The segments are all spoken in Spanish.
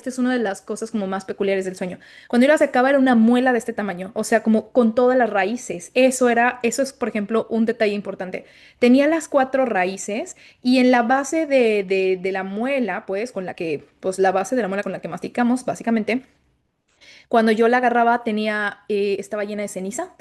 Esta es una de las cosas como más peculiares del sueño. Cuando yo la sacaba era una muela de este tamaño, o sea, como con todas las raíces. Eso es, por ejemplo, un detalle importante. Tenía las cuatro raíces y en la base de la muela, pues, pues la base de la muela con la que masticamos, básicamente, cuando yo la agarraba estaba llena de ceniza.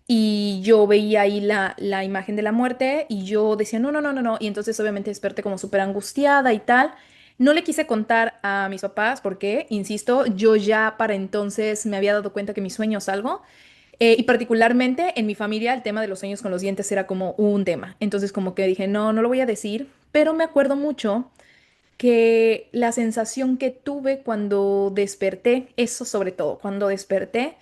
Y yo veía ahí la imagen de la muerte y yo decía, no, no, no, no, no. Y entonces obviamente desperté como súper angustiada y tal. No le quise contar a mis papás porque, insisto, yo ya para entonces me había dado cuenta que mi sueño es algo. Y particularmente en mi familia el tema de los sueños con los dientes era como un tema. Entonces como que dije, no, no lo voy a decir, pero me acuerdo mucho que la sensación que tuve cuando desperté, eso sobre todo, cuando desperté,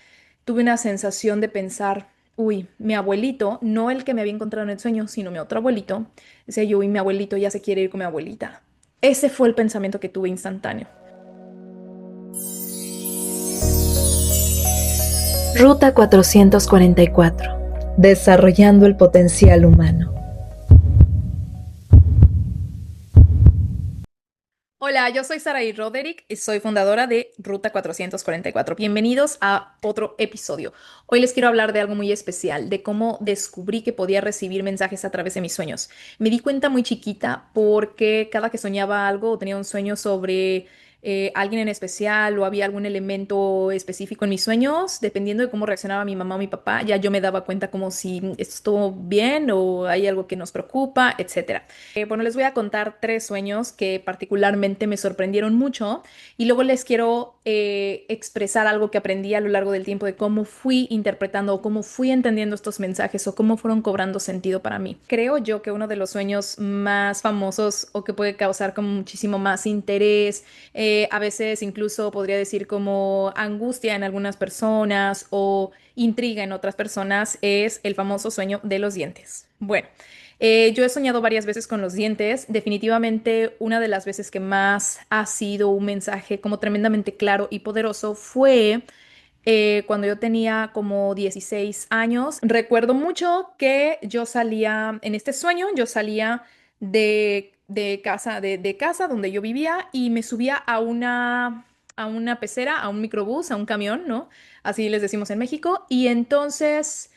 tuve una sensación de pensar, uy, mi abuelito, no el que me había encontrado en el sueño, sino mi otro abuelito, decía yo, uy, mi abuelito ya se quiere ir con mi abuelita. Ese fue el pensamiento que tuve instantáneo. Ruta 444. Desarrollando el potencial humano. Hola, yo soy Saraí Roderick y soy fundadora de Ruta 444. Bienvenidos a otro episodio. Hoy les quiero hablar de algo muy especial, de cómo descubrí que podía recibir mensajes a través de mis sueños. Me di cuenta muy chiquita porque cada que soñaba algo o tenía un sueño sobre alguien en especial o había algún elemento específico en mis sueños, dependiendo de cómo reaccionaba mi mamá o mi papá, ya yo me daba cuenta como si esto estuvo bien o hay algo que nos preocupa, etcétera. Bueno, les voy a contar tres sueños que particularmente me sorprendieron mucho y luego les quiero expresar algo que aprendí a lo largo del tiempo de cómo fui interpretando o cómo fui entendiendo estos mensajes o cómo fueron cobrando sentido para mí. Creo yo que uno de los sueños más famosos o que puede causar como muchísimo más interés, a veces incluso podría decir como angustia en algunas personas o intriga en otras personas, es el famoso sueño de los dientes. Bueno. Yo he soñado varias veces con los dientes. Definitivamente una de las veces que más ha sido un mensaje como tremendamente claro y poderoso fue cuando yo tenía como 16 años. Recuerdo mucho que yo salía, en este sueño, yo salía de casa donde yo vivía y me subía a una pecera, a un microbús, a un camión, ¿no? Así les decimos en México. Y entonces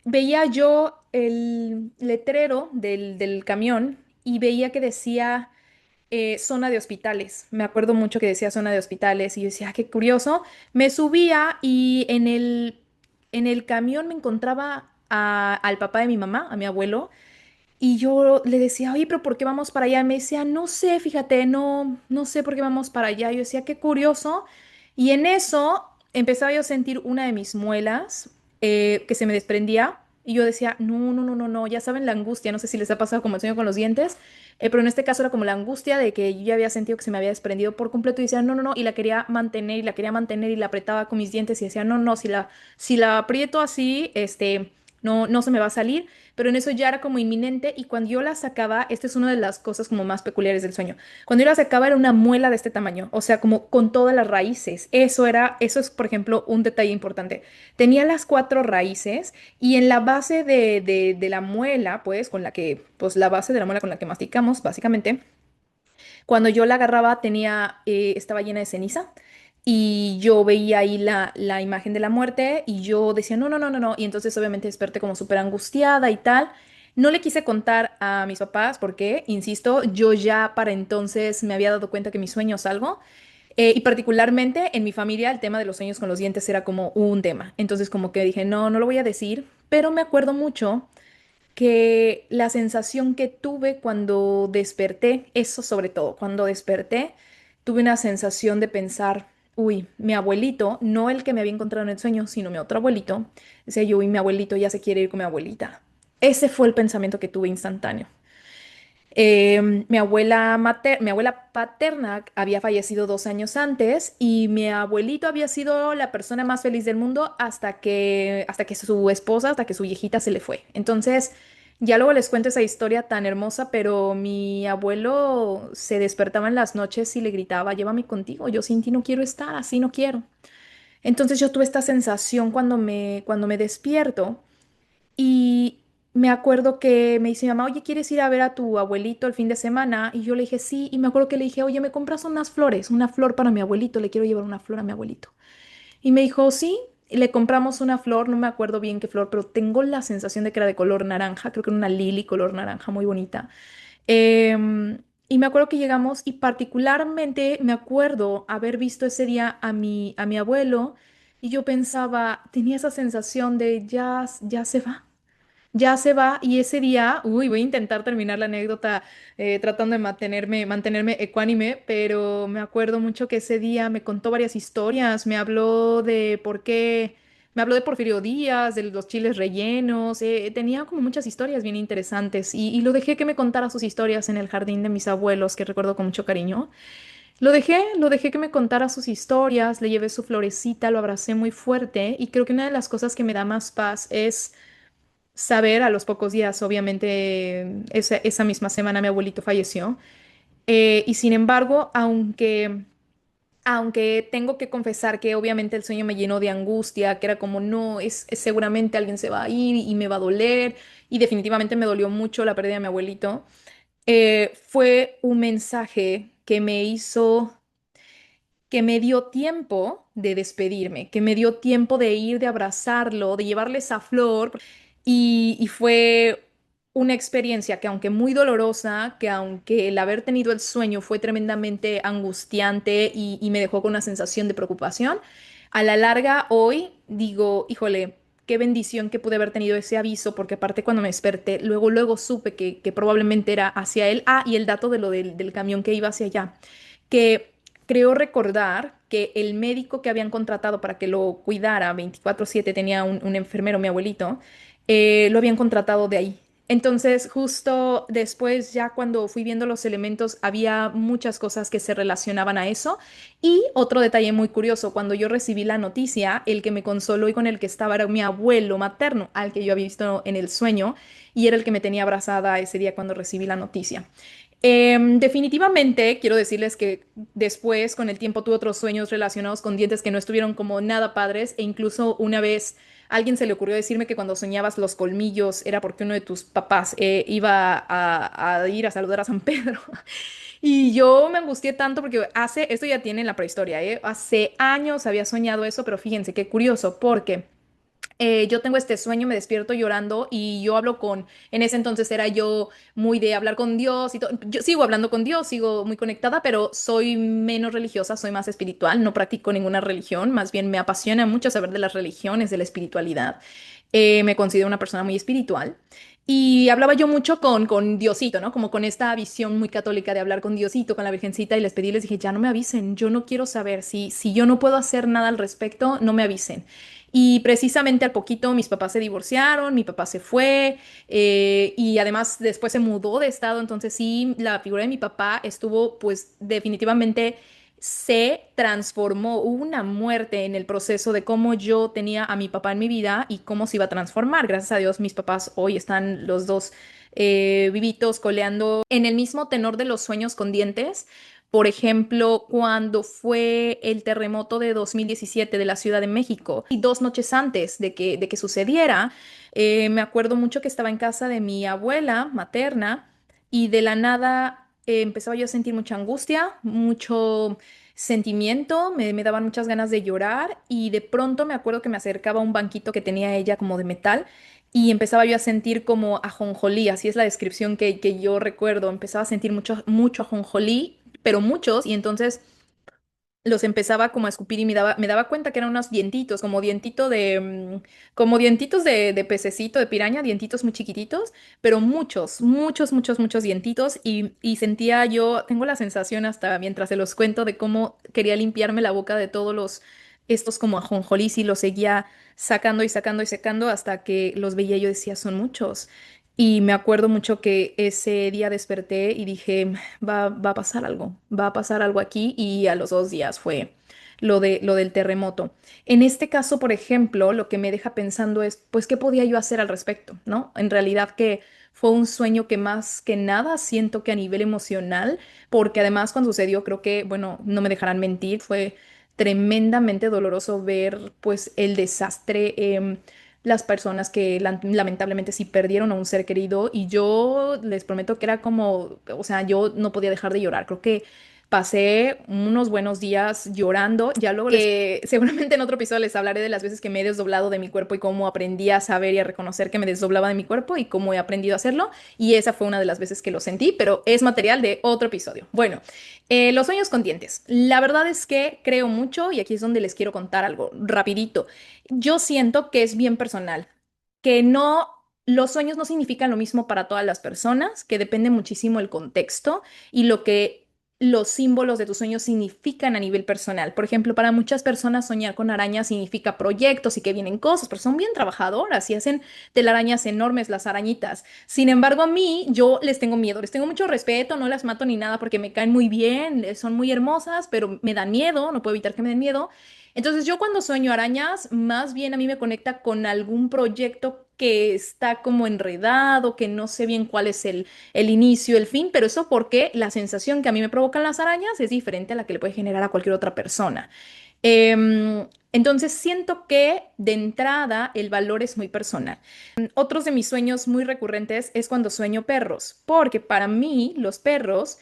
veía yo el letrero del camión y veía que decía zona de hospitales. Me acuerdo mucho que decía zona de hospitales y yo decía, "Ah, qué curioso". Me subía y en el camión me encontraba al papá de mi mamá, a mi abuelo, y yo le decía, oye, pero ¿por qué vamos para allá? Y me decía, no sé, fíjate, no, no sé por qué vamos para allá. Yo decía, qué curioso. Y en eso empezaba yo a sentir una de mis muelas que se me desprendía. Y yo decía, no, no, no, no, no, ya saben la angustia, no sé si les ha pasado como el sueño con los dientes, pero en este caso era como la angustia de que yo ya había sentido que se me había desprendido por completo y decía, no, no, no, y la quería mantener y la quería mantener y la apretaba con mis dientes y decía, no, no, si la aprieto así, no, no se me va a salir, pero en eso ya era como inminente y cuando yo la sacaba, esta es una de las cosas como más peculiares del sueño. Cuando yo la sacaba era una muela de este tamaño, o sea, como con todas las raíces. Eso es, por ejemplo, un detalle importante. Tenía las cuatro raíces y en la base de la muela, pues, pues la base de la muela con la que masticamos, básicamente, cuando yo la agarraba estaba llena de ceniza. Y yo veía ahí la imagen de la muerte y yo decía, no, no, no, no, no. Y entonces obviamente desperté como súper angustiada y tal. No le quise contar a mis papás porque, insisto, yo ya para entonces me había dado cuenta que mi sueño es algo. Y particularmente en mi familia el tema de los sueños con los dientes era como un tema. Entonces como que dije, no, no lo voy a decir, pero me acuerdo mucho que la sensación que tuve cuando desperté, eso sobre todo, cuando desperté, tuve una sensación de pensar, uy, mi abuelito, no el que me había encontrado en el sueño, sino mi otro abuelito, decía yo, uy, mi abuelito ya se quiere ir con mi abuelita. Ese fue el pensamiento que tuve instantáneo. Mi abuela paterna había fallecido 2 años antes y mi abuelito había sido la persona más feliz del mundo hasta que su esposa, hasta que su viejita se le fue. Entonces, ya luego les cuento esa historia tan hermosa, pero mi abuelo se despertaba en las noches y le gritaba, llévame contigo, yo sin ti no quiero estar, así no quiero. Entonces yo tuve esta sensación cuando me despierto. me acuerdo que me dice mi mamá, oye, ¿quieres ir a ver a tu abuelito el fin de semana? Y yo le dije, sí, y me acuerdo que le dije, oye, ¿me compras unas flores? Una flor para mi abuelito, le quiero llevar una flor a mi abuelito. Y me dijo, sí, y le compramos una flor, no me acuerdo bien qué flor, pero tengo la sensación de que era de color naranja, creo que era una lily color naranja muy bonita. Y me acuerdo que llegamos y particularmente me acuerdo haber visto ese día a mi abuelo y yo pensaba, tenía esa sensación de ya se va. Ya se va y ese día, uy, voy a intentar terminar la anécdota tratando de mantenerme ecuánime, pero me acuerdo mucho que ese día me contó varias historias, me habló de por qué, me habló de Porfirio Díaz, de los chiles rellenos, tenía como muchas historias bien interesantes y lo dejé que me contara sus historias en el jardín de mis abuelos, que recuerdo con mucho cariño. Lo dejé que me contara sus historias, le llevé su florecita, lo abracé muy fuerte y creo que una de las cosas que me da más paz es saber a los pocos días, obviamente, esa misma semana mi abuelito falleció. Y sin embargo, aunque tengo que confesar que obviamente el sueño me llenó de angustia, que era como, no, seguramente alguien se va a ir y me va a doler, y definitivamente me dolió mucho la pérdida de mi abuelito, fue un mensaje que me dio tiempo de despedirme, que me dio tiempo de ir, de abrazarlo, de llevarle esa flor. Y fue una experiencia que aunque muy dolorosa, que aunque el haber tenido el sueño fue tremendamente angustiante y me dejó con una sensación de preocupación, a la larga hoy digo, híjole, qué bendición que pude haber tenido ese aviso, porque aparte cuando me desperté, luego supe que probablemente era hacia él. Ah, y el dato de lo del camión que iba hacia allá, que creo recordar que el médico que habían contratado para que lo cuidara 24/7 tenía un enfermero, mi abuelito, lo habían contratado de ahí. Entonces, justo después, ya cuando fui viendo los elementos, había muchas cosas que se relacionaban a eso. Y otro detalle muy curioso, cuando yo recibí la noticia, el que me consoló y con el que estaba era mi abuelo materno, al que yo había visto en el sueño, y era el que me tenía abrazada ese día cuando recibí la noticia. Definitivamente quiero decirles que después, con el tiempo, tuve otros sueños relacionados con dientes que no estuvieron como nada padres e incluso una vez a alguien se le ocurrió decirme que cuando soñabas los colmillos era porque uno de tus papás iba a ir a saludar a San Pedro. Y yo me angustié tanto porque esto ya tiene en la prehistoria, ¿eh? Hace años había soñado eso, pero fíjense qué curioso, porque yo tengo este sueño, me despierto llorando y yo hablo en ese entonces era yo muy de hablar con Dios y todo. Yo sigo hablando con Dios, sigo muy conectada, pero soy menos religiosa, soy más espiritual, no practico ninguna religión, más bien me apasiona mucho saber de las religiones, de la espiritualidad. Me considero una persona muy espiritual. Y hablaba yo mucho con Diosito, ¿no? Como con esta visión muy católica de hablar con Diosito, con la Virgencita, y les pedí, les dije, ya no me avisen, yo no quiero saber, si yo no puedo hacer nada al respecto, no me avisen. Y precisamente al poquito mis papás se divorciaron, mi papá se fue y además después se mudó de estado, entonces sí, la figura de mi papá estuvo pues definitivamente se transformó, hubo una muerte en el proceso de cómo yo tenía a mi papá en mi vida y cómo se iba a transformar. Gracias a Dios mis papás hoy están los dos vivitos, coleando en el mismo tenor de los sueños con dientes. Por ejemplo, cuando fue el terremoto de 2017 de la Ciudad de México, y 2 noches antes de que sucediera, me acuerdo mucho que estaba en casa de mi abuela materna y de la nada empezaba yo a sentir mucha angustia, mucho sentimiento, me daban muchas ganas de llorar y de pronto me acuerdo que me acercaba a un banquito que tenía ella como de metal y empezaba yo a sentir como ajonjolí, así es la descripción que yo recuerdo, empezaba a sentir mucho ajonjolí pero muchos, y entonces los empezaba como a escupir y me daba cuenta que eran unos dientitos, como dientitos de pececito, de piraña, dientitos muy chiquititos, pero muchos dientitos, y sentía yo, tengo la sensación hasta mientras se los cuento de cómo quería limpiarme la boca de estos como ajonjolís y los seguía sacando y sacando y secando hasta que los veía y yo decía, son muchos. Y me acuerdo mucho que ese día desperté y dije, va a pasar algo, va a pasar algo aquí y a los 2 días fue lo del terremoto. En este caso, por ejemplo, lo que me deja pensando es, pues, ¿qué podía yo hacer al respecto? ¿No? En realidad que fue un sueño que más que nada siento que a nivel emocional, porque además cuando sucedió, creo que, bueno, no me dejarán mentir, fue tremendamente doloroso ver pues el desastre. las personas que lamentablemente sí perdieron a un ser querido y yo les prometo que era como, o sea, yo no podía dejar de llorar. Creo que pasé unos buenos días llorando. Ya luego que seguramente en otro episodio les hablaré de las veces que me he desdoblado de mi cuerpo y cómo aprendí a saber y a reconocer que me desdoblaba de mi cuerpo y cómo he aprendido a hacerlo. Y esa fue una de las veces que lo sentí, pero es material de otro episodio. Bueno, los sueños con dientes. La verdad es que creo mucho y aquí es donde les quiero contar algo rapidito. Yo siento que es bien personal, que no, los sueños no significan lo mismo para todas las personas, que depende muchísimo el contexto y lo que los símbolos de tus sueños significan a nivel personal. Por ejemplo, para muchas personas soñar con arañas significa proyectos y que vienen cosas, pero son bien trabajadoras y hacen telarañas enormes las arañitas. Sin embargo, a mí yo les tengo miedo, les tengo mucho respeto, no las mato ni nada porque me caen muy bien, son muy hermosas, pero me dan miedo, no puedo evitar que me den miedo. Entonces yo cuando sueño arañas, más bien a mí me conecta con algún proyecto que está como enredado, que no sé bien cuál es el inicio, el fin, pero eso porque la sensación que a mí me provocan las arañas es diferente a la que le puede generar a cualquier otra persona. Entonces siento que de entrada el valor es muy personal. Otros de mis sueños muy recurrentes es cuando sueño perros, porque para mí los perros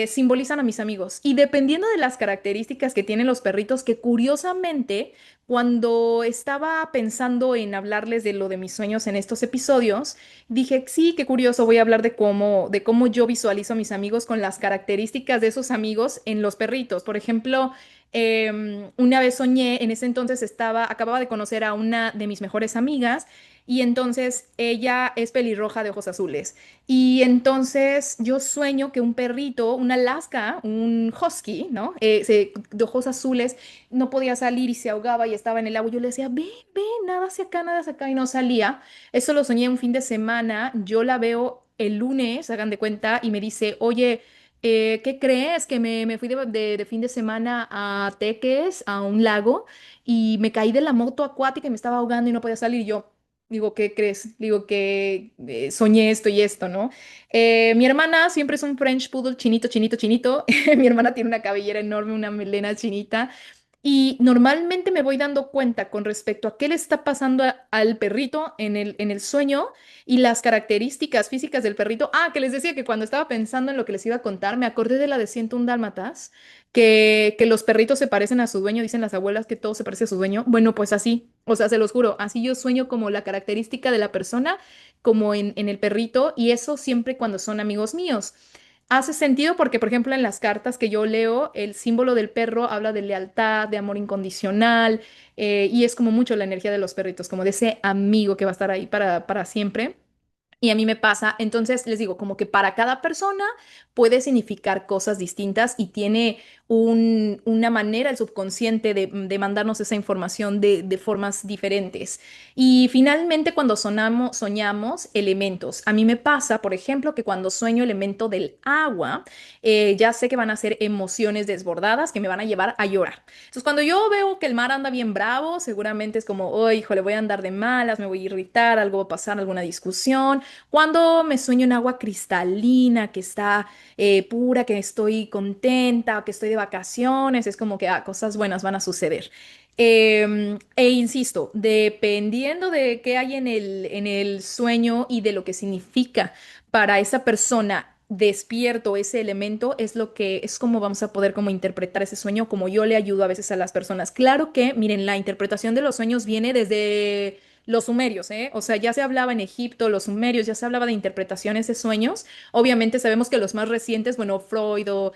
simbolizan a mis amigos y dependiendo de las características que tienen los perritos, que curiosamente cuando estaba pensando en hablarles de lo de mis sueños en estos episodios, dije, sí, qué curioso, voy a hablar de cómo yo visualizo a mis amigos con las características de esos amigos en los perritos. Por ejemplo, una vez soñé, en ese entonces acababa de conocer a una de mis mejores amigas y entonces ella es pelirroja de ojos azules. Y entonces yo sueño que un perrito, un Alaska, un husky, ¿no? De ojos azules, no podía salir y se ahogaba y estaba en el agua. Yo le decía, ven, ven, nada hacia acá y no salía. Eso lo soñé un fin de semana. Yo la veo el lunes, hagan de cuenta, y me dice, oye, ¿qué crees? Que me fui de fin de semana a Teques, a un lago, y me caí de la moto acuática y me estaba ahogando y no podía salir. Y yo, digo, ¿qué crees? Digo que soñé esto y esto, ¿no? Mi hermana siempre es un French Poodle chinito, chinito, chinito. Mi hermana tiene una cabellera enorme, una melena chinita. Y normalmente me voy dando cuenta con respecto a qué le está pasando al perrito en el sueño y las características físicas del perrito. Ah, que les decía que cuando estaba pensando en lo que les iba a contar, me acordé de la de 101 dálmatas, que los perritos se parecen a su dueño, dicen las abuelas que todo se parece a su dueño. Bueno, pues así, o sea, se los juro, así yo sueño como la característica de la persona, como en el perrito, y eso siempre cuando son amigos míos. Hace sentido porque, por ejemplo, en las cartas que yo leo, el símbolo del perro habla de lealtad, de amor incondicional, y es como mucho la energía de los perritos, como de ese amigo que va a estar ahí para siempre. Y a mí me pasa, entonces les digo, como que para cada persona puede significar cosas distintas y tiene una manera el subconsciente de mandarnos esa información de formas diferentes. Y finalmente cuando soñamos elementos, a mí me pasa, por ejemplo, que cuando sueño elemento del agua, ya sé que van a ser emociones desbordadas que me van a llevar a llorar. Entonces cuando yo veo que el mar anda bien bravo, seguramente es como, oh, híjole, voy a andar de malas, me voy a irritar, algo va a pasar, alguna discusión. Cuando me sueño en agua cristalina, que está pura, que estoy contenta, que estoy de vacaciones, es como que cosas buenas van a suceder. E insisto, dependiendo de qué hay en el sueño y de lo que significa para esa persona despierto ese elemento, es lo que es como vamos a poder como interpretar ese sueño, como yo le ayudo a veces a las personas. Claro que, miren, la interpretación de los sueños viene desde los sumerios, ¿eh? O sea, ya se hablaba en Egipto, los sumerios, ya se hablaba de interpretaciones de sueños. Obviamente sabemos que los más recientes, bueno, Freud o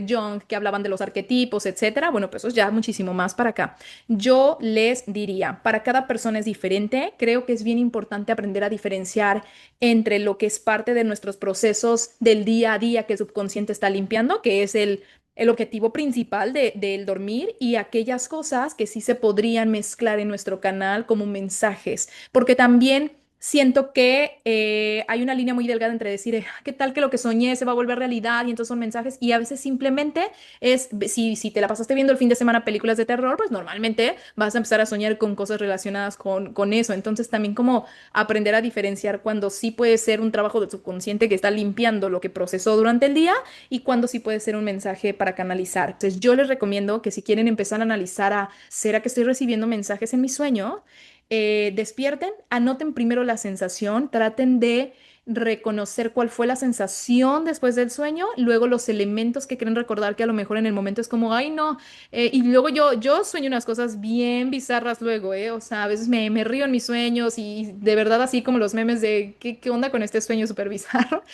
Jung, que hablaban de los arquetipos, etcétera, bueno, pues eso ya muchísimo más para acá. Yo les diría, para cada persona es diferente, creo que es bien importante aprender a diferenciar entre lo que es parte de nuestros procesos del día a día que el subconsciente está limpiando, que es el objetivo principal del dormir y aquellas cosas que sí se podrían mezclar en nuestro canal como mensajes, porque también siento que hay una línea muy delgada entre decir, ¿qué tal que lo que soñé se va a volver realidad? Y entonces son mensajes y a veces simplemente es, si te la pasaste viendo el fin de semana películas de terror, pues normalmente vas a empezar a soñar con cosas relacionadas con eso. Entonces también como aprender a diferenciar cuando sí puede ser un trabajo del subconsciente que está limpiando lo que procesó durante el día y cuando sí puede ser un mensaje para canalizar. Entonces yo les recomiendo que si quieren empezar a analizar ¿será que estoy recibiendo mensajes en mi sueño? despierten, anoten primero la sensación, traten de reconocer cuál fue la sensación después del sueño, luego los elementos que quieren recordar que a lo mejor en el momento es como, ay no, y luego yo sueño unas cosas bien bizarras luego, o sea, a veces me río en mis sueños y de verdad así como los memes de qué onda con este sueño súper bizarro.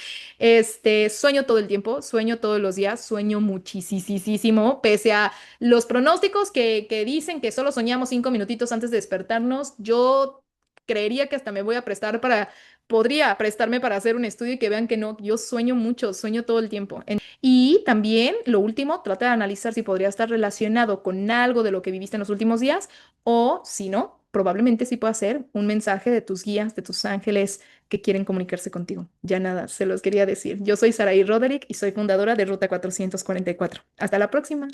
Sueño todo el tiempo, sueño todos los días, sueño muchísimo, pese a los pronósticos que dicen que solo soñamos 5 minutitos antes de despertarnos. Yo creería que hasta me voy a prestar podría prestarme para hacer un estudio y que vean que no, yo sueño mucho, sueño todo el tiempo. Y también, lo último, trata de analizar si podría estar relacionado con algo de lo que viviste en los últimos días o si no, probablemente sí pueda ser un mensaje de tus guías, de tus ángeles que quieren comunicarse contigo. Ya nada, se los quería decir. Yo soy Saraí Roderick y soy fundadora de Ruta 444. Hasta la próxima.